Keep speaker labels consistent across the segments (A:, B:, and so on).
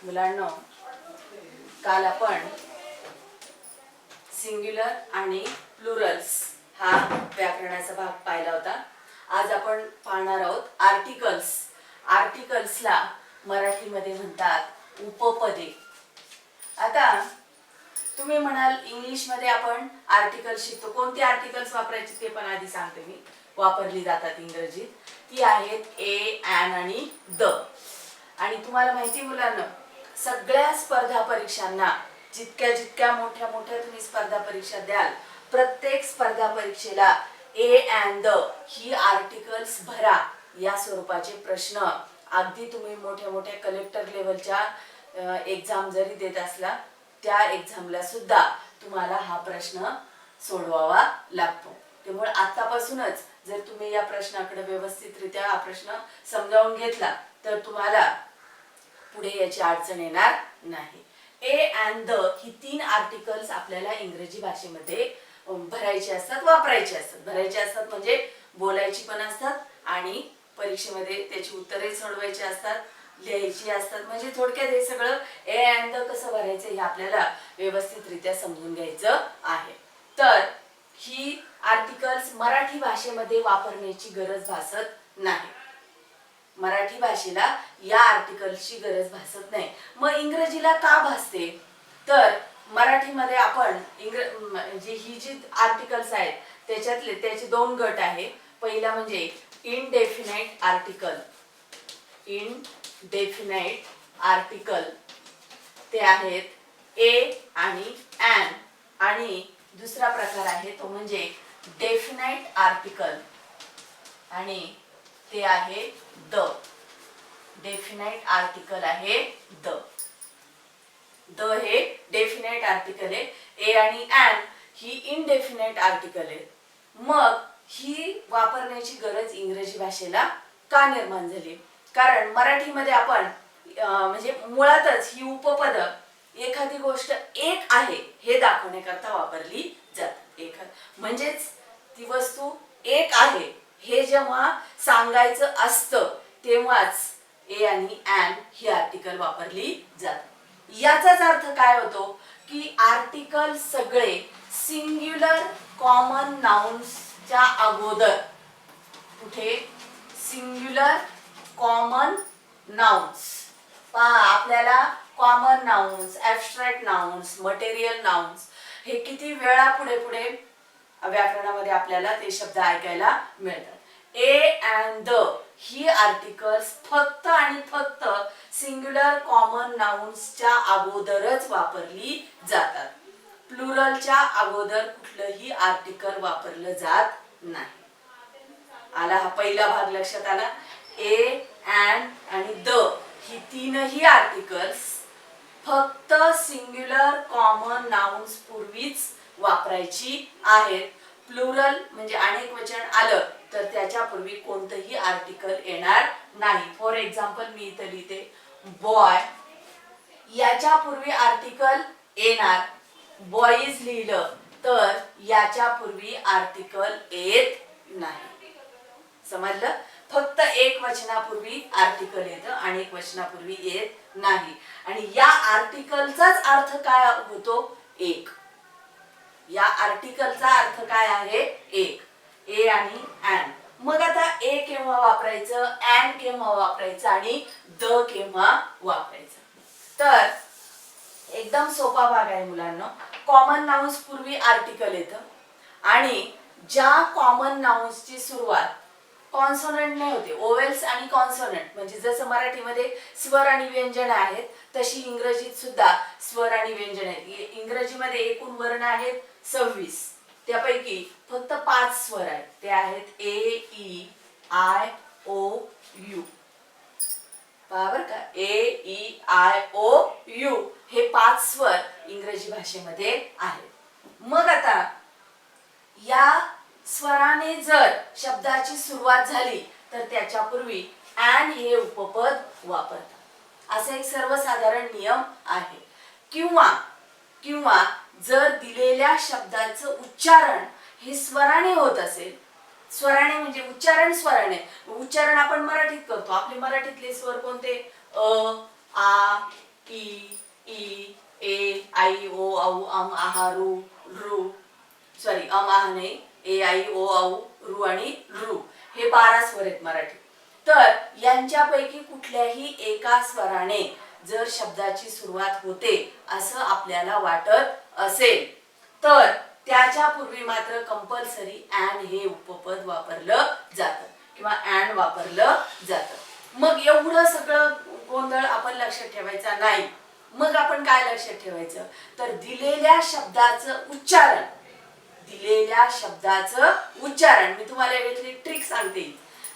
A: मुलांनो, काल आपण सिंग्युलर आणि प्लुरल्स हा व्याकरणाचा भाग पाहिला होता. आज आपण पाहणार आहोत आर्टिकल्स. आर्टिकल्सला मराठीमध्ये म्हणतात उपपदे. आता तुम्ही म्हणाल इंग्लिशमध्ये आपण आर्टिकल्स शिकतो, कोणती आर्टिकल्स वापरायची ते पण आधी सांगते मी. वापरली जातात इंग्रजीत, ती आहेत ए, ॲन आणि द. आणि तुम्हाला माहिती मुलांना, सगळ्या स्पर्धा परीक्षांना जितक्या मोठ्या तुम्ही स्पर्धा परीक्षा द्याल, प्रत्येक स्पर्धा परीक्षेला A and the he articles भरा या स्वरूपाचे प्रश्न, अगदी तुम्ही मोठ्या कलेक्टर लेवलच्या एक्झाम जरी देत असला त्या एक्झामला सुद्धा तुम्हाला हा प्रश्न सोडवावा लागतो. त्यामुळे आतापासूनच जर तुम्ही या प्रश्नाकडे व्यवस्थितरित्या हा प्रश्न समजावून घेतला तर तुम्हाला पुढे याची अडचण येणार नाही. A and the he 3 articles आपल्याला इंग्रजी भाषेमध्ये भरायचे असतात, वापरायचे असतात. भरायचे असतात म्हणजे बोलायची पण असतात आणि परीक्षेमध्ये त्याची उत्तरे सोडवायची असतात, लिहायची असतात. म्हणजे थोडक्यात हे सगळं ए अँड द कसं भरायचं हे आपल्याला व्यवस्थितरित्या समजून घ्यायचं आहे. तर ही आर्टिकल्स मराठी भाषेमध्ये वापरण्याची गरज भासत नाही. मराठी भाषेला या आर्टिकल्सची गरज भासत नाही. मग इंग्रजीला का भासते? तर मराठीमध्ये आपण ही जी आर्टिकल्स आहेत त्याचे 2 गट आहे. पहिला म्हणजे इनडेफिनाइट आर्टिकल. इनडेफिनाइट आर्टिकल ते आहेत ए आणि ॲन. आणि दुसरा प्रकार आहे तो म्हणजे डेफिनाइट आर्टिकल आणि ते आहे द. डेफिनाइट आर्टिकल आहे द. द हे डेफिनाइट आर्टिकल आहे. ए आणि ॲन ही इनडेफिनाइट आर्टिकल आहे. मग ही वापरण्याची गरज इंग्रजी भाषेला का निर्माण झाली? कारण मराठीमध्ये आपण म्हणजे मुळातच ही उपपद एखादी गोष्ट एक आहे हे दाखवण्याकरता वापरली जातात. म्हणजेच ती वस्तू एक आहे हे जेव्हा सांगायचं असतं तेव्हाच ए आणि ॲन ही आर्टिकल वापरली जातात. याचाच अर्थ काय होतो की आर्टिकल सगळे सिंग्युलर कॉमन नाउन्सच्या अगोदर, कुठे सिंग्युलर कॉमन नाउन्स, पहा आपल्याला common nouns, abstract nouns, material nouns हे किती वेळा पुढे व्याकरणामध्ये आपल्याला ते शब्द ऐकायला मिळतात. A and the he articles फक्त आणि फक्त सिंग्युलर कॉमन नाउन्सच्या अगोदरच वापरली जातात. प्लुरलच्या अगोदर कुठलंही आर्टिकल वापरलं जात नाही. आला हा पहिला भाग लक्षात आला. ए अँड आणि द ही 3ही आर्टिकल्स फक्त सिंग्युलर कॉमन नाउन्स पूर्वीच वापरायची आहेत. प्लुरल म्हणजे अनेक वचन आलं तर त्याच्यापूर्वी कोणतंही आर्टिकल येणार नाही. फॉर एक्झाम्पल मी इथं लिहिते बॉय, याच्यापूर्वी आर्टिकल येणार. बॉईज लिहिलं तर याच्यापूर्वी आर्टिकल येत नाही. समजलं? फक्त एक वचनापूर्वी आर्टिकल येतं, अनेक वचनापूर्वी येत नाही. आणि या आर्टिकलचाच अर्थ काय होतो? एक. या आर्टिकलचा अर्थ काय आहे? एक. ए आणि ॲन. मग आता ए केव्हा वापरायचं, ॲन केव्हा वापरायचं आणि द केव्हा वापरायचं? तर एकदम सोपा भाग आहे मुलांना. कॉमन नाउन्स पूर्वी आर्टिकल येतं आणि ज्या कॉमन नाउन्सची सुरुवात कॉन्सोनंटने होते, ओवेल्स आणि कॉन्सोनंट, म्हणजे जसं मराठीमध्ये स्वर आणि व्यंजन आहेत तशी इंग्रजीत सुद्धा स्वर आणि व्यंजन आहेत. इंग्रजीमध्ये एकूण वर्ण आहेत 26. त्यापैकी फक्त 5 स्वर आहेत. ते आहेत ए, ई, आय, ओ, यू. पहा बरं का, ए, ई, आय, ओ, यू हे 5 स्वर इंग्रजी भाषेमध्ये आहेत. मग आता या स्वराने जर शब्दाची सुरुवात झाली तर त्याच्यापूर्वी ॲन हे उपपद वापरतात. असा एक सर्वसाधारण नियम आहे. किंवा जर दिलेल्या शब्दाचं उच्चारण हे स्वराने होत असेल, स्वराने म्हणजे उच्चारण स्वराने, उच्चारण आपण मराठीत करतो. आपले मराठीतले स्वर कोणते? अ, आ, ई ई ए आई ओ औ अम आहा रू रू सॉरी अम आहा नाही ए आई ओ औ रू आणि रू हे 12 स्वर आहेत मराठी. तर यांच्यापैकी कुठल्याही एका स्वराने जर शब्दाची सुरुवात होते असं आपल्याला वाटत असेल तर त्याच्या पूर्वी मात्र कंपल्सरी अँड हे उपपद वापरलं जातं किंवा अँड वापरलं जातं. मग एवढं सगळं गोंधळ आपण लक्षात ठेवायचा नाही. मग आपण काय लक्षात ठेवायचं तर दिलेल्या शब्दाचं उच्चारण मी तुम्हाला यातली ट्रिक सांगते.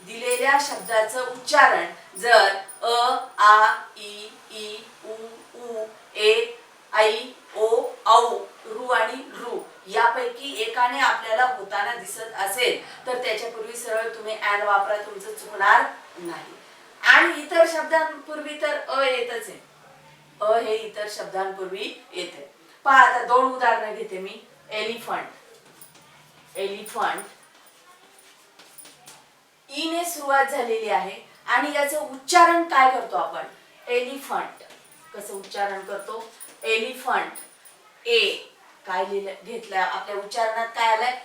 A: दिलेल्या शब्दाचं उच्चारण जर अ आ इ ई उ ऊ ए आई ओ औ रू आणि रू यापैकी एकाने आपल्याला होताना दिसत असेल तर त्याच्यापूर्वी सरळ तुम्ही अँड वापरा, तुमचं चुकणार नाही. आणि इतर शब्दांपूर्वी तर अ येतच आहे. अ हे इतर शब्दांपूर्वी येते. पहा आता 2 उदाहरणं घेते मी. एलिफंट ई ने सुरुवात झालेली आहे आणि याचं उच्चारण काय करतो आपण. एलिफंट कसं उच्चारण करतो. एलिफंट ए काय घेतलं आपल्या उच्चारणात काय आलाय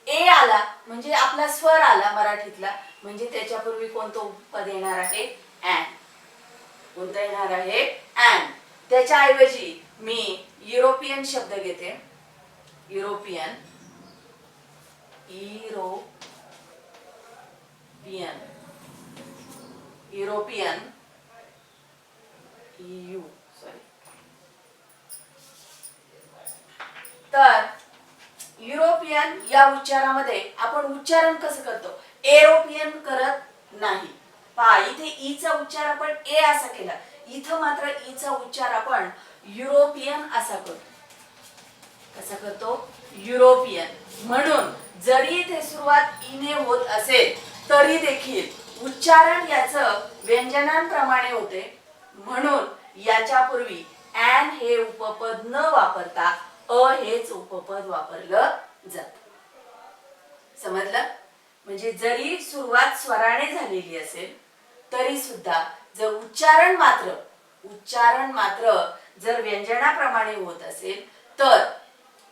A: ए आला म्हणजे आपला स्वर आला मराठीतला म्हणजे त्याच्यापूर्वी कोणतं उपपद येणार आहे अँड. कोणतं येणार आहे अँड. त्याच्याऐवजी मी युरोपियन शब्द घेते. European EU sorry. तर युरोपियन या उच्चारामध्ये आपण उच्चारण कसं करतो एरोपियन करत नाही. पहा इथे ई चा उच्चार आपण ए असा केला, इथं मात्र ई चा उच्चार आपण युरोपियन असा करतो. कसा करतो युरोपियन. म्हणून जरी ते सुरुवात ई ने होत असेल तरी देखील उच्चारण याचं व्यंजनांप्रमाणे होते. म्हणून याच्या पूर्वी अँड हे उपपद न वापरता अ हेच उपपद वापरलं जातं. समजलं. म्हणजे जरी सुरुवात स्वराने झालेली असेल तरी सुद्धा जर उच्चारण मात्र जर व्यंजनाप्रमाणे होत असेल तर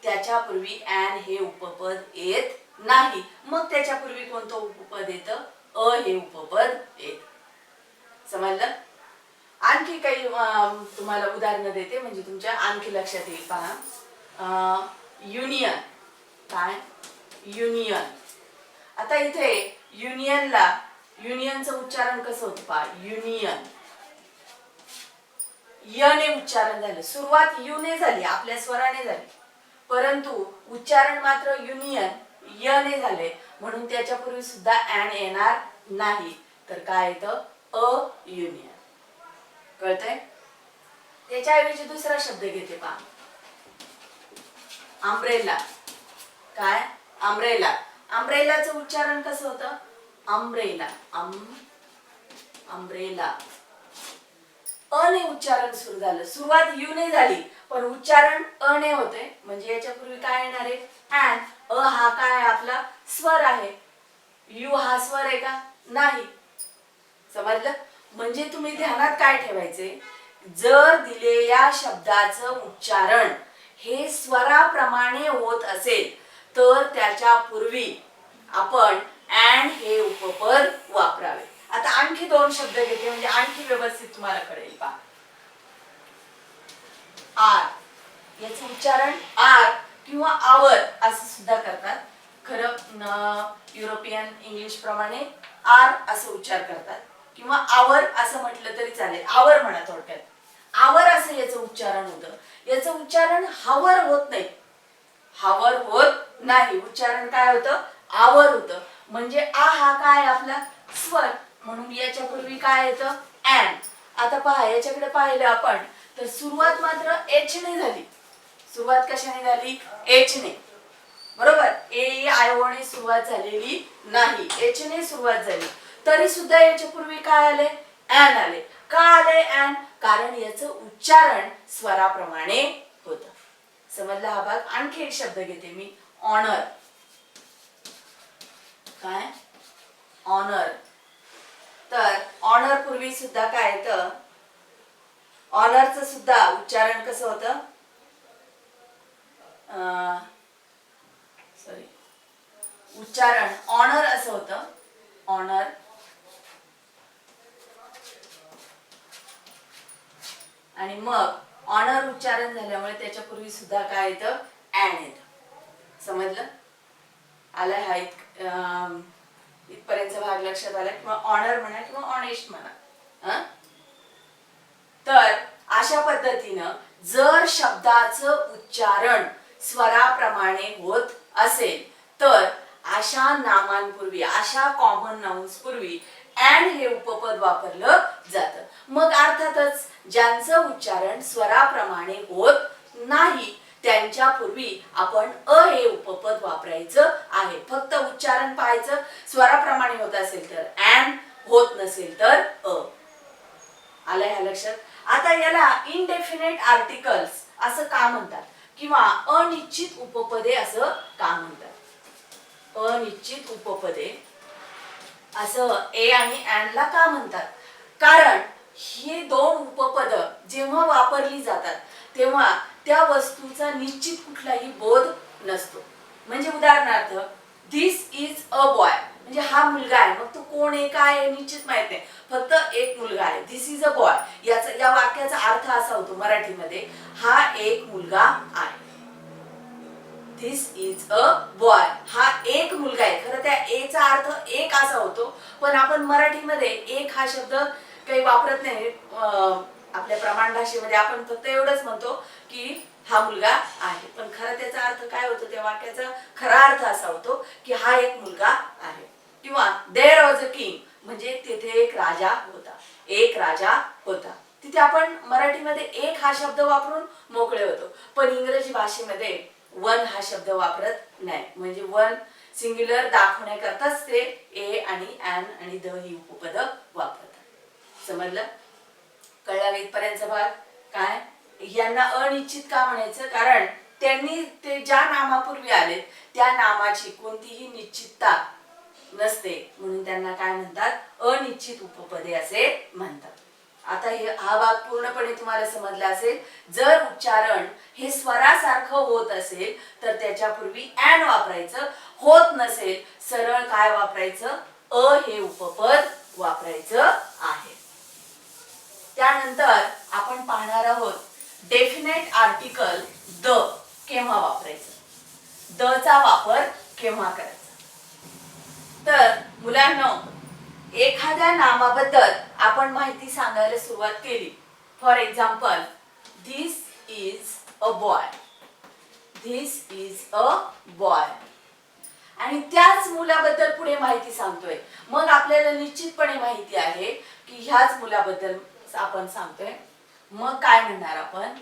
A: त्याच्यापूर्वी अँड हे उपपद येत नाही. मग त्याच्यापूर्वी कोणतं उपपद येतं अ हे उपपद येत. समजलं. आणखी काही तुम्हाला उदाहरणं देते म्हणजे तुमच्या आणखी लक्षात येईल. पहा युनियन. काय युनियन. आता इथे युनियनचं उच्चारण कसं होतं पहा. युनियन य ने उच्चारण झालं. सुरुवात यू ने झाली आपल्या स्वराने झाली परंतु उच्चारण मात्र युनियन य ने झाले म्हणून त्याच्यापूर्वी सुद्धा अँड येणार नाही. तर काय येतं अ युनियन. कळतंय. त्याच्याऐवजी दुसरा शब्द घेते पहा. अम्ब्रेला. काय अम्ब्रेला. अम्ब्रेलाचं उच्चारण कसं होतं अम्ब्रेला. अम्ब्रेला. अ ने उच्चारण सुरू झालं. सुरुवात यू ने झाली पण उच्चारण अ ने होते म्हणजे याच्यापूर्वी काय येणार आहे अँड. अ हा काय आपला स्वर आहे. यू हा स्वर आहे का नाही. समजलं. म्हणजे तुम्ही ध्यानात काय ठेवायचे जर दिलेल्या शब्दाचं उच्चारण हे स्वराप्रमाणे होत असेल तर त्याच्या पूर्वी आपण अँड हे उपपद वापरावे. आता आणखी 2 शब्द घेते म्हणजे आणखी व्यवस्थित तुम्हाला कळेल. पहा आर. याचं उच्चारण आर किंवा आवर असं सुद्धा करतात. खरं युरोपियन इंग्लिश प्रमाणे आर असं उच्चार करतात किंवा आवर असं म्हटलं तरी चालेल. आवर म्हणा थोडक्यात. आवर असं याचं उच्चारण होतं. याचं उच्चारण हावर होत नाही. हावर होत नाही. उच्चारण काय होतं आवर होतं. म्हणजे आ हा काय आपला स्वर म्हणून याच्यापूर्वी काय येतं अँड. आता पहा याच्याकडे पाहिलं आपण तर सुरुवात मात्र एच ने झाली. सुरुवात कशाने झाली एच ने. बरोबर. ए आय ओ ने सुरुवात झालेली नाही एच ने सुरुवात झाली तरी सुद्धा याच्या पूर्वी काय आले अँड आले. का आले अँड कारण याचं उच्चारण स्वराप्रमाणे होतं. समजला हा भाग. आणखी एक शब्द घेते मी ऑनर. काय ऑनर. तर ऑनर पूर्वी सुद्धा काय येतं ऑनरचं सुद्धा उच्चारण कसं होतं, सॉरी, उच्चारण ऑनर असं होतं, ऑनर. आणि मग ऑनर उच्चारण झाल्यामुळे त्याच्यापूर्वी सुद्धा काय येतं, ॲन येतं. समजलं? आलाय हा इथपर्यंतचा भाग लक्षात आला? किंवा ऑनर म्हणा किंवा ऑनेस्ट म्हणा. तर अशा पद्धतीनं जर शब्दाचं उच्चारण स्वराप्रमाणे होत असेल तर अशा नामांपूर्वी, अशा कॉमन नाउन्स पूर्वी अँड हे उपपद वापरलं जातं. मग अर्थातच ज्यांचं उच्चारण स्वराप्रमाणे होत नाही त्यांच्या पूर्वी आपण अ हे उपपद वापरायचं आहे. फक्त उच्चारण पाहायचं, स्वराप्रमाणे होत असेल तर अँड, होत नसेल तर अ. आलंय ह्या लक्षात? आता याला इनडेफिनेट आर्टिकल्स असं का म्हणतात किंवा अनिश्चित उपपदे असं का म्हणतात? अनिश्चित उपपदे असं ए आणि अँड ला का म्हणतात? कारण हे दोन उपपद जेव्हा वापरली जातात तेव्हा त्या वस्तूचा निश्चित कुठलाही बोध नसतो. म्हणजे उदाहरणार्थ धिस इज अ बॉय, म्हणजे हा मुलगा आहे. मग तो कोण आहे, काय आहे निश्चित माहित नाही, फक्त एक मुलगा आहे. धिस इज अ बॉय, या वाक्याचा अर्थ असा होतो मराठीमध्ये, हा एक मुलगा आहे. धिस इज अ बॉय, हा एक मुलगा आहे. खरं त्या ए चा अर्थ एक असा होतो, पण आपण मराठीमध्ये एक हा शब्द काही वापरत नाही. आपल्या प्रमाण भाषेमध्ये आपण फक्त एवढंच म्हणतो की हा मुलगा आहे, पण खरं त्याचा अर्थ काय होतो, त्या वाक्याचा खरा अर्थ असा होतो की हा एक मुलगा आहे. किंवा देअर वॉज अ किंग, म्हणजे तिथे एक राजा होता, एक राजा होता. तिथे आपण मराठीमध्ये एक हा शब्द वापरून मोकळे होतो, पण इंग्रजी भाषेमध्ये वन हा शब्द वापरत नाही. म्हणजे वन सिंग्युलर दाखवण्याकरताच ते ए आणि ॲन आणि द ही उपपद वापरतात. समजलं? कळलं इथपर्यंतचा भाग? काय यांना अनिश्चित का म्हणायचं? कारण त्यांनी ते ज्या नामापूर्वी आले त्या नामाची कोणतीही निश्चितता नसते, म्हणून त्यांना काय म्हणतात, अनिश्चित उपपदे असे म्हणतात. आता हा भाग पूर्णपणे तुम्हाला समजला असेल. जर उच्चारण हे स्वरासारखं होत असेल तर त्याच्यापूर्वी ॲन वापरायचं, होत नसेल सरळ काय वापरायचं, अ हे उपपद वापरायचं आहे. त्यानंतर आपण पाहणार आहोत डेफिनेट आर्टिकल द केव्हा वापरायचं, द चा वापर केव्हा करायचा. तर मुलांनो, एखाद्या नामाबद्दल आपण माहिती सांगायला सुरुवात केली. For example, this is a boy, this is a boy, आणि त्याच मुलाबद्दल पुढे माहिती सांगतोय. मग आपल्याला निश्चितपणे माहिती आहे की ह्याच मुलाबद्दल आपण सांगतोय. मग काय म्हणणार आपण,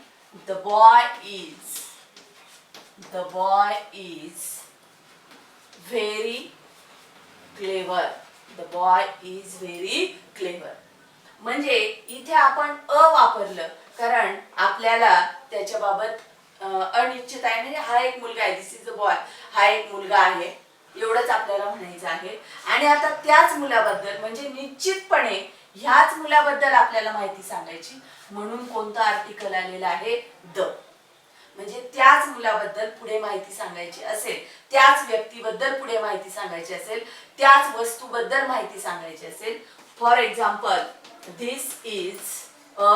A: the boy is, the boy is very clever, the boy is very clever. म्हणजे इथे आपण अ वापरलं कारण आपल्याला त्याच्या बाबत अनिश्चित आहे. म्हणजे हा एक मुलगा आहे, दिस इज अ बॉय, हा एक मुलगा आहे, एवढंच आपल्याला म्हणायचं आहे. आणि आता त्याच मुलाबद्दल म्हणजे निश्चितपणे ह्याच मुलाबद्दल आपल्याला माहिती सांगायची, म्हणून कोणतं आर्टिकल आलेलं आहे, द. म्हणजे त्याच मुलाबद्दल पुढे माहिती सांगायची असेल, त्याच व्यक्तीबद्दल पुढे माहिती सांगायची असेल, त्याच वस्तूबद्दल माहिती सांगायची असेल. For example, this is a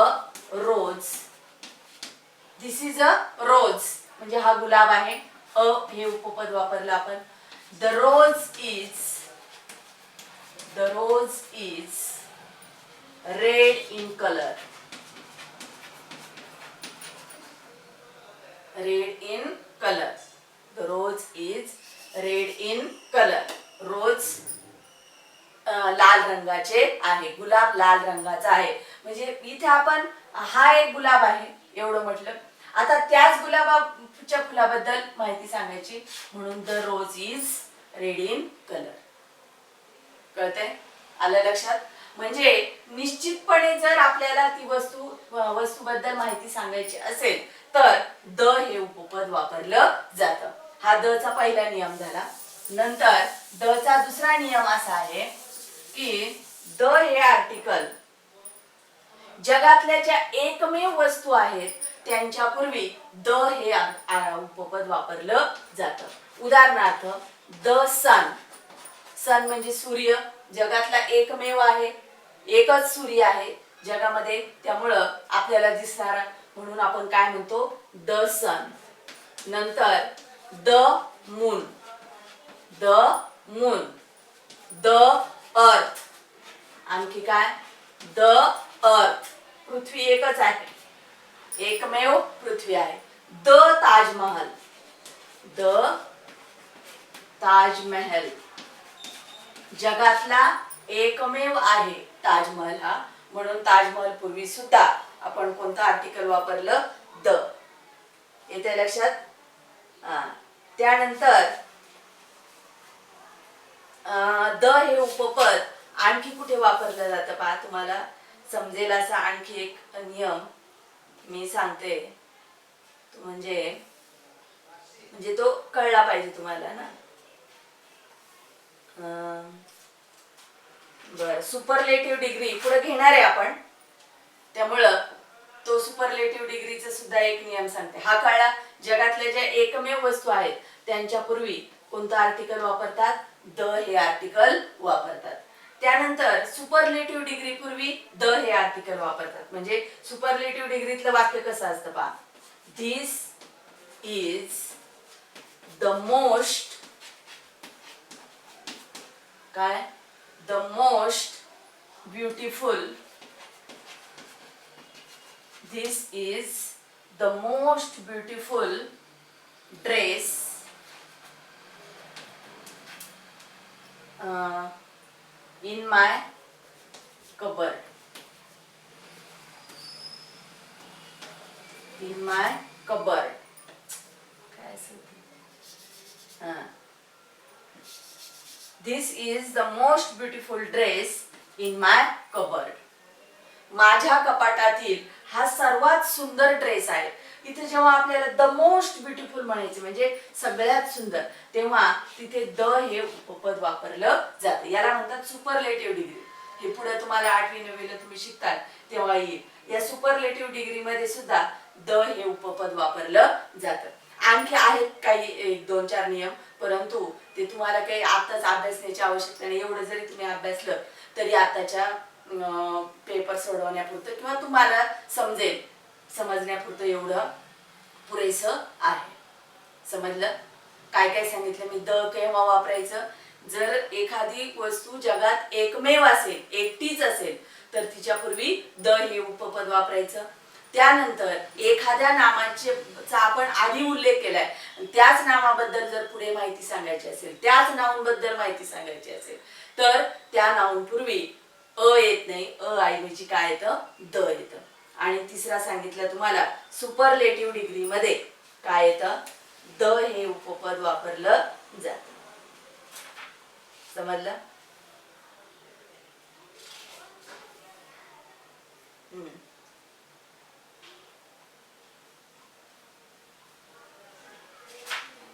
A: rose, this is a rose म्हणजे हा गुलाब आहे, अ हे उपपद वापरलं आपण. The rose is, the rose is red in colour, red in colour, the rose is red in colour. Rose लाल रंगाचे आहे, गुलाब लाल रंगाचा आहे. म्हणजे इथे आपण हा एक गुलाब आहे एवढं म्हटलं. आता त्याच गुलाबाच्या फुलाबद्दल माहिती सांगायची, म्हणून the rose is red in colour. कळतंय? आलं लक्षात? म्हणजे निश्चितपणे जर आपल्याला ती वस्तूबद्दल माहिती सांगायची असेल तर द हे उपपद वापरलं जातं. हा द चा पहिला नियम झाला. नंतर द चा दुसरा नियम असा आहे की द हे आर्टिकल जगातल्या ज्या एकमेव वस्तू आहेत त्यांच्यापूर्वी द हे उपपद वापरलं जातं. उदाहरणार्थ द सन. सन म्हणजे सूर्य, जगातला एकमेव आहे, एकच सूर्य आहे जगामध्ये, त्यामुळं आपल्याला दिसणारा म्हणून आपण काय म्हणतो, द सन. नंतर the moon. The moon. The earth. आणखी काय, द अर्थ. पृथ्वी एकच आहे, एकमेव पृथ्वी आहे. द ताजमहल. द ताजमहल. जगातला एकमेव आहे ताजमहल हा, म्हणून ताजमहल पूर्वी सुद्धा आपण कोणतं आर्टिकल वापरलं, द. येते लक्षात. त्यानंतर द हे उपपद आणखी कुठे वापरलं जातं पहा, तुम्हाला समजेल असा आणखी एक नियम मी सांगते, म्हणजे तो कळला पाहिजे तुम्हाला ना. बर, सुपरलेटिव्ह डिग्री पुढे घेणार आहे आपण, त्यामुळं तो सुपरलेटिव्ह डिग्रीचा सुद्धा एक नियम सांगते. हा कळला. जगातल्या ज्या एकमेव वस्तू आहेत त्यांच्यापूर्वी कोणतं आर्टिकल वापरतात, द हे आर्टिकल वापरतात. त्यानंतर सुपरलेटिव्ह डिग्री पूर्वी द हे आर्टिकल वापरतात. म्हणजे सुपरलेटिव्ह डिग्रीतलं वाक्य कसं असतं पहा, दिस इज द मोस्ट, काय, the most beautiful. This is the most beautiful dress in my cupboard. In my cupboard. This is the most beautiful dress in my cupboard. माझ्या कपाटातील हा सर्वात सुंदर ड्रेस आहे. इथे जेव्हा आपल्याला द मोस्ट ब्युटिफुल म्हणायचे म्हणजे सगळ्यात सुंदर, तेव्हा तिथे द हे उपपद वापरलं जातं. याला म्हणतात सुपरलेटिव्ह डिग्री. हे पुढे तुम्हाला 8वी 9वी ला तुम्ही शिकताल तेव्हा येईल. या सुपरलेटिव्ह डिग्री मध्ये सुद्धा द हे उपपद वापरलं जातं. आणखी आहेत काही 1-2-4 नियम, परंतु ते तुम्हाला काही आताच अभ्यासण्याची आवश्यकता नाही. एवढं जरी तुम्ही अभ्यासलं तरी आताच्या पेपर सोडवण्यापुरतं किंवा तुम्हाला समजण्यापुरतं एवढं पुरेसं आहे. समजलं काय काय सांगितलं मी. द केव्हा वापरायचं, जर एखादी वस्तू जगात एकमेव असेल, एकटीच असेल, तर तिच्यापूर्वी द हे उपपद वापरायचं. त्यानंतर एखाद्या नामाचा आपण आधी उल्लेख केलाय, त्याच नामाबद्दल जर पुढे माहिती सांगायची असेल, त्याच नाऊनबद्दल माहिती सांगायची असेल, तर त्या नाऊनपूर्वी अ येत नाही, अ ऐवजी काय येतं, द येतं. आणि तिसरा सांगितलं तुम्हाला सुपरलेटिव्ह डिग्री मध्ये काय येतं, द हे उपपद वापरलं जातं. समजलं.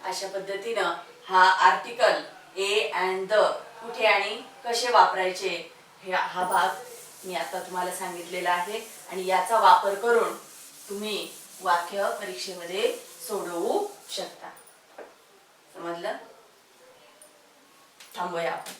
A: अशा पद्धतीनं हा आर्टिकल ए अँड द कुठे आणि कसे वापरायचे हा भाग मी आता तुम्हाला सांगितलेला आहे. आणि याचा वापर करून तुम्ही वाक्य परीक्षेमध्ये सोडवू शकता. समजलं. थांबूया आपण.